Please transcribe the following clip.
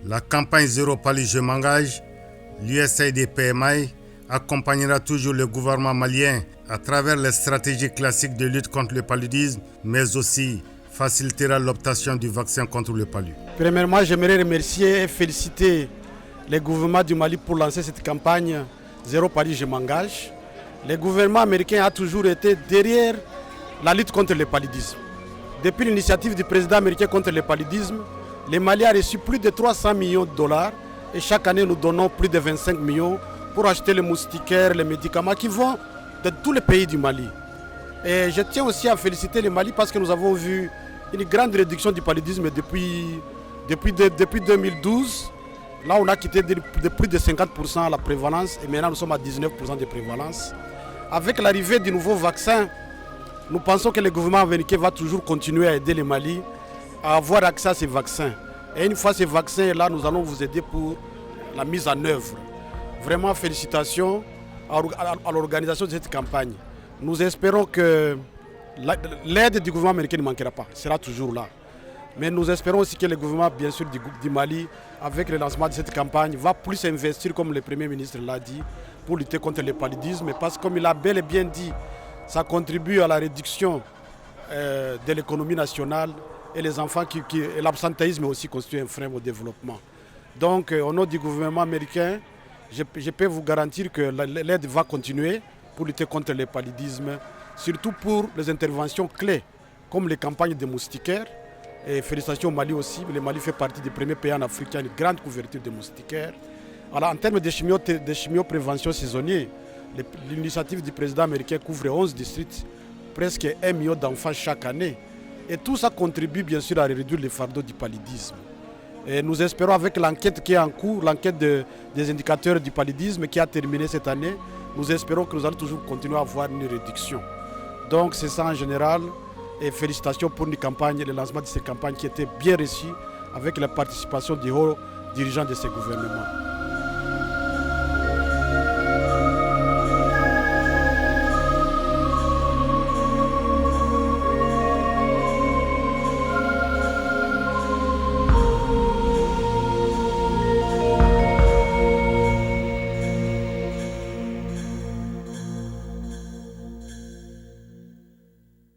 La campagne Zéro paludisme, je m'engage, l'USAID PMI accompagnera toujours le gouvernement malien à travers les stratégies classiques de lutte contre le paludisme, mais aussi facilitera l'obtention du vaccin contre le palu. Premièrement, j'aimerais remercier et féliciter le gouvernement du Mali pour lancer cette campagne Zéro paludisme, je m'engage. Le gouvernement américain a toujours été derrière la lutte contre le paludisme. Depuis l'initiative du président américain contre le paludisme, le Mali a reçu plus de 300 millions de dollars et chaque année nous donnons plus de 25 millions pour acheter les moustiquaires, les médicaments qui vont de tous les pays du Mali. Et je tiens aussi à féliciter le Mali parce que nous avons vu une grande réduction du paludisme depuis 2012. Là, on a quitté de plus de 50% la prévalence et maintenant nous sommes à 19% de prévalence. Avec l'arrivée du nouveau vaccin, nous pensons que le gouvernement américain va toujours continuer à aider le Mali à avoir accès à ces vaccins. Et une fois ces vaccins là, nous allons vous aider pour la mise en œuvre. Vraiment, félicitations à l'organisation de cette campagne. Nous espérons que l'aide du gouvernement américain ne manquera pas, sera toujours là. Mais nous espérons aussi que le gouvernement, bien sûr, du Mali, avec le lancement de cette campagne, va plus investir, comme le Premier ministre l'a dit, pour lutter contre le paludisme. Parce que, comme il a bel et bien dit, ça contribue à la réduction de l'économie nationale et les enfants et l'absentéisme aussi constitue un frein au développement. Donc, au nom du gouvernement américain, je peux vous garantir que l'aide va continuer pour lutter contre le paludisme, surtout pour les interventions clés, comme les campagnes de moustiquaires. Et félicitations au Mali aussi. Le Mali fait partie des premiers pays en Afrique qui a une grande couverture de moustiquaires. Alors, en termes de chimioprévention saisonnier, l'initiative du président américain couvre 11 districts, presque 1 million d'enfants chaque année. Et tout ça contribue bien sûr à réduire les fardeaux du paludisme. Et nous espérons avec l'enquête qui est en cours, l'enquête des indicateurs du paludisme qui a terminé cette année, nous espérons que nous allons toujours continuer à avoir une réduction. Donc c'est ça en général. Et félicitations pour une campagne, le lancement de cette campagne qui était bien reçue avec la participation des hauts dirigeants de ce gouvernement.